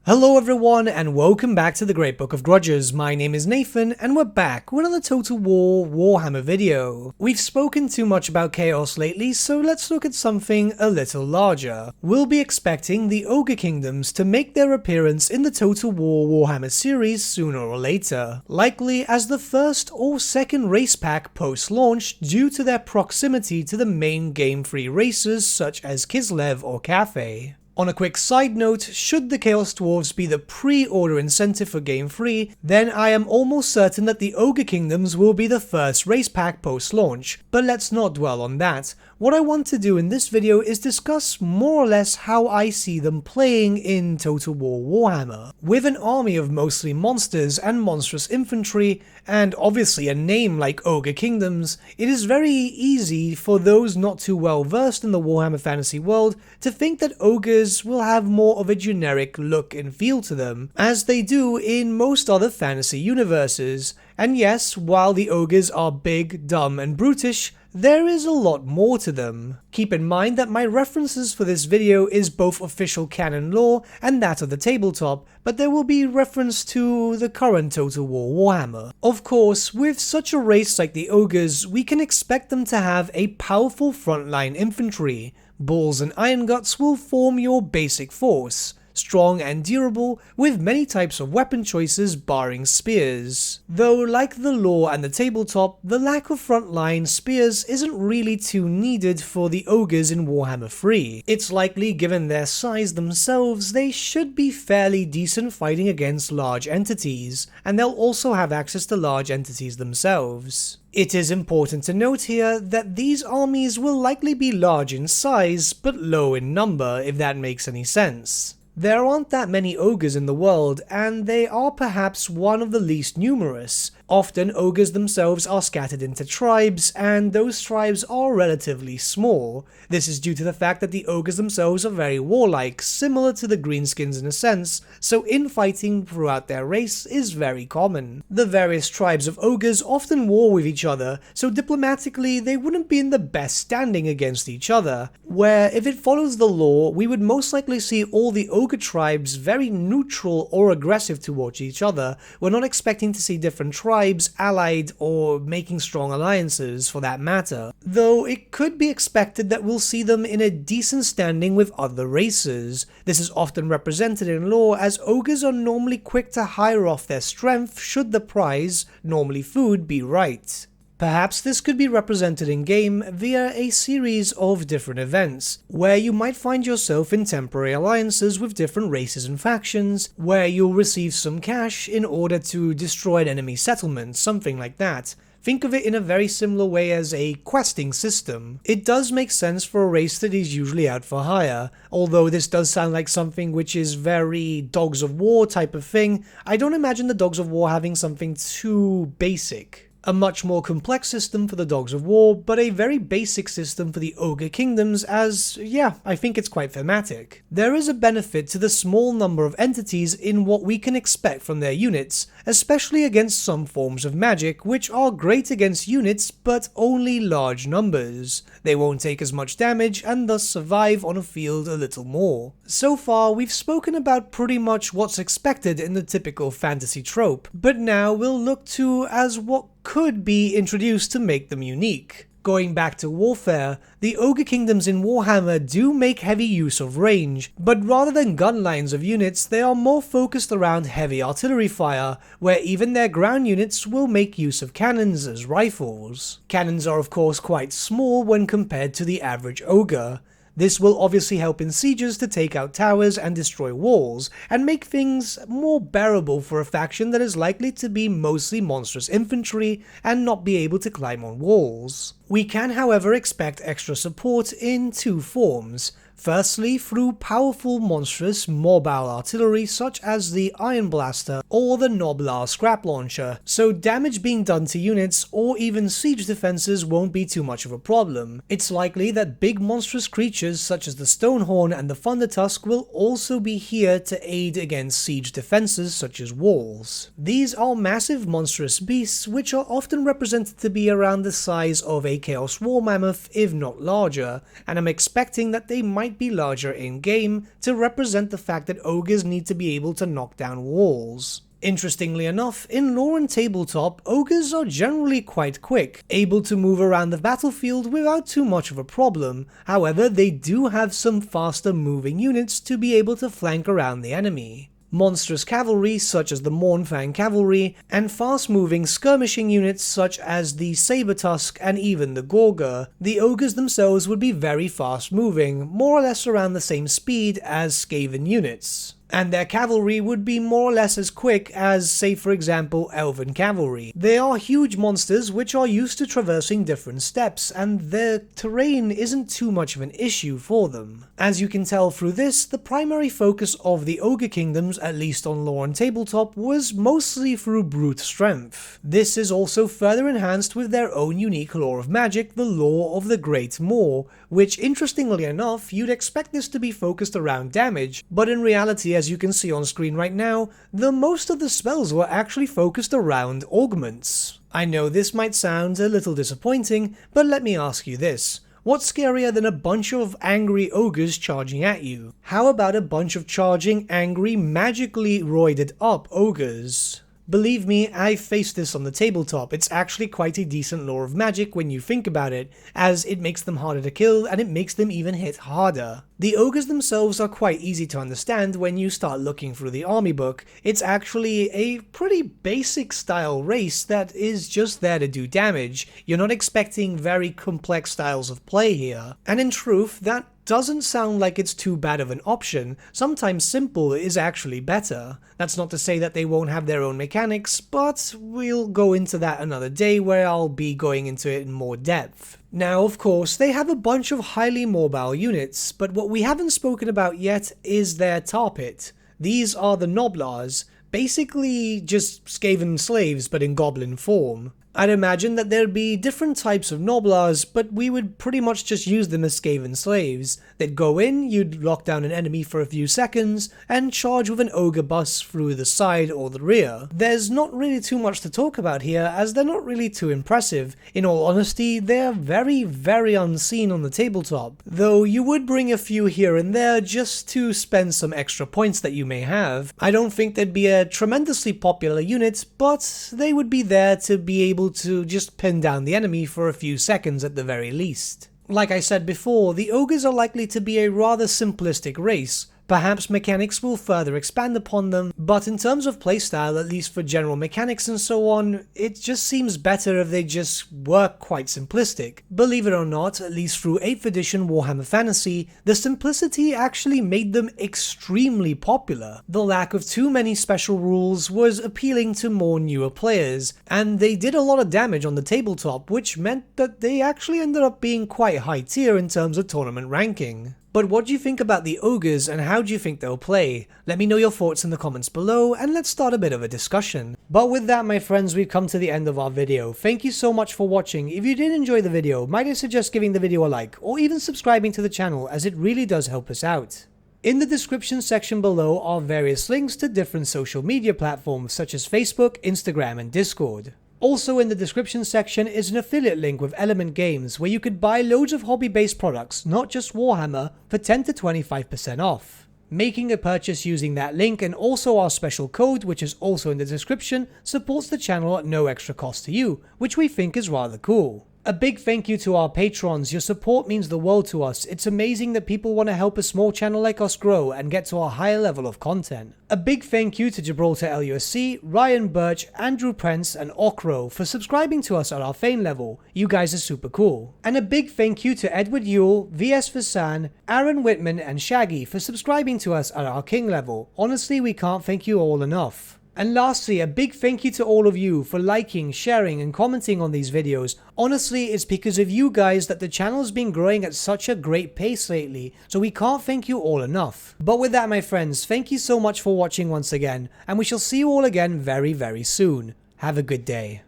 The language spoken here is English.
Hello everyone and welcome back to the Great Book of Grudges. My name is Nathan and we're back with another Total War Warhammer video. We've spoken too much about chaos lately, so let's look at something a little larger. We'll be expecting the Ogre Kingdoms to make their appearance in the Total War Warhammer series sooner or later, likely as the first or second race pack post-launch due to their proximity to the main game-free races such as Kislev or Cathay. On a quick side note, should the Chaos Dwarves be the pre-order incentive for Game Free, then I am almost certain that the Ogre Kingdoms will be the first race pack post-launch, but let's not dwell on that. What I want to do in this video is discuss more or less how I see them playing in Total War Warhammer. With an army of mostly monsters and monstrous infantry, and obviously a name like Ogre Kingdoms, it is very easy for those not too well versed in the Warhammer fantasy world to think that ogres will have more of a generic look and feel to them, as they do in most other fantasy universes. And yes, while the ogres are big, dumb and brutish, there is a lot more to them. Keep in mind that my references for this video is both official canon lore and that of the tabletop, but there will be reference to the current Total War Warhammer. Of course, with such a race like the ogres, we can expect them to have a powerful frontline infantry. Bulls and Iron Guts will form your basic force. Strong and durable, with many types of weapon choices barring spears. Though like the lore and the tabletop, the lack of frontline spears isn't really too needed for the ogres in Warhammer 3. It's likely, given their size themselves, they should be fairly decent fighting against large entities, and they'll also have access to large entities themselves. It is important to note here that these armies will likely be large in size, but low in number, if that makes any sense. There aren't that many ogres in the world, and they are perhaps one of the least numerous. Often ogres themselves are scattered into tribes, and those tribes are relatively small. This is due to the fact that the ogres themselves are very warlike, similar to the greenskins in a sense, so infighting throughout their race is very common. The various tribes of ogres often war with each other, so diplomatically they wouldn't be in the best standing against each other, where if it follows the law, we would most likely see all the ogre tribes very neutral or aggressive towards each other. We're not expecting to see different tribes allied or making strong alliances for that matter, though it could be expected that we'll see them in a decent standing with other races. This is often represented in lore as ogres are normally quick to hire off their strength should the prize, normally food, be right. Perhaps this could be represented in-game via a series of different events, where you might find yourself in temporary alliances with different races and factions, where you'll receive some cash in order to destroy an enemy settlement, something like that. Think of it in a very similar way as a questing system. It does make sense for a race that is usually out for hire. Although this does sound like something which is very Dogs of War type of thing, I don't imagine the Dogs of War having something too basic. A much more complex system for the Dogs of War, but a very basic system for the Ogre Kingdoms as, yeah, I think it's quite thematic. There is a benefit to the small number of entities in what we can expect from their units, especially against some forms of magic, which are great against units, but only large numbers. They won't take as much damage and thus survive on a field a little more. So far, we've spoken about pretty much what's expected in the typical fantasy trope, but now we'll look to as what could be introduced to make them unique. Going back to warfare, the Ogre Kingdoms in Warhammer do make heavy use of range, but rather than gun lines of units, they are more focused around heavy artillery fire, where even their ground units will make use of cannons as rifles. Cannons are of course quite small when compared to the average ogre. This will obviously help in sieges to take out towers and destroy walls, and make things more bearable for a faction that is likely to be mostly monstrous infantry and not be able to climb on walls. We can however expect extra support in two forms. Firstly, through powerful monstrous mobile artillery such as the Iron Blaster or the Noblar Scrap Launcher, so damage being done to units or even siege defenses won't be too much of a problem. It's likely that big monstrous creatures such as the Stonehorn and the Thundertusk will also be here to aid against siege defenses such as walls. These are massive monstrous beasts which are often represented to be around the size of a Chaos War Mammoth if not larger, and I'm expecting that they might might be larger in-game to represent the fact that ogres need to be able to knock down walls. Interestingly enough, in lore and tabletop, ogres are generally quite quick, able to move around the battlefield without too much of a problem. However, they do have some faster moving units to be able to flank around the enemy. Monstrous cavalry such as the Mournfang cavalry, and fast-moving skirmishing units such as the Sabertusk and even the Gorger. The ogres themselves would be very fast-moving, more or less around the same speed as Skaven units. And their cavalry would be more or less as quick as, say for example, Elven cavalry. They are huge monsters which are used to traversing different steppes, and their terrain isn't too much of an issue for them. As you can tell through this, the primary focus of the Ogre Kingdoms, at least on lore and tabletop, was mostly through brute strength. This is also further enhanced with their own unique lore of magic, the lore of the Great Maw, which interestingly enough, you'd expect this to be focused around damage, but in reality, as you can see on screen right now, most of the spells were actually focused around augments. I know this might sound a little disappointing, but let me ask you this. What's scarier than a bunch of angry ogres charging at you? How about a bunch of charging, angry, magically roided up ogres? Believe me, I've faced this on the tabletop. It's actually quite a decent lore of magic when you think about it, as it makes them harder to kill and it makes them even hit harder. The ogres themselves are quite easy to understand when you start looking through the army book. It's actually a pretty basic style race that is just there to do damage. You're not expecting very complex styles of play here. And in truth, that doesn't sound like it's too bad of an option. Sometimes simple is actually better. That's not to say that they won't have their own mechanics, but we'll go into that another day where I'll be going into it in more depth. Now, of course, they have a bunch of highly mobile units, but what we haven't spoken about yet is their tar pit. These are the Noblars, basically just Skaven slaves but in goblin form. I'd imagine that there'd be different types of Noblars, but we would pretty much just use them as Skaven slaves. They'd go in, you'd lock down an enemy for a few seconds, and charge with an ogre bus through the side or the rear. There's not really too much to talk about here, as they're not really too impressive. In all honesty, they're very unseen on the tabletop, though you would bring a few here and there just to spend some extra points that you may have. I don't think they'd be a tremendously popular unit, but they would be there to be able to just pin down the enemy for a few seconds at the very least. Like I said before, the ogres are likely to be a rather simplistic race. Perhaps mechanics will further expand upon them, but in terms of playstyle, at least for general mechanics and so on, it just seems better if they just work quite simplistic. Believe it or not, at least through 8th edition Warhammer Fantasy, the simplicity actually made them extremely popular. The lack of too many special rules was appealing to more newer players, and they did a lot of damage on the tabletop, which meant that they actually ended up being quite high tier in terms of tournament ranking. But what do you think about the ogres and how do you think they'll play? Let me know your thoughts in the comments below and let's start a bit of a discussion. But with that, my friends, we've come to the end of our video. Thank you so much for watching. If you did enjoy the video, might I suggest giving the video a like or even subscribing to the channel, as it really does help us out. In the description section below are various links to different social media platforms such as Facebook, Instagram and Discord. Also in the description section is an affiliate link with Element Games where you could buy loads of hobby-based products, not just Warhammer, for 10 to 25% off. Making a purchase using that link and also our special code, which is also in the description, supports the channel at no extra cost to you, which we think is rather cool. A big thank you to our patrons. Your support means the world to us. It's amazing that people want to help a small channel like us grow and get to a higher level of content. A big thank you to Gibraltar LUSC, Ryan Bertsche, Andrew Prince and Okro for subscribing to us at our Fane level. You guys are super cool. And a big thank you to Edward Yule, VS Vasan, Aaron Whitman and Shaggy for subscribing to us at our King level. Honestly, we can't thank you all enough. And lastly, a big thank you to all of you for liking, sharing and commenting on these videos. Honestly, it's because of you guys that the channel's been growing at such a great pace lately, so we can't thank you all enough. But with that, my friends, thank you so much for watching once again, and we shall see you all again very soon. Have a good day.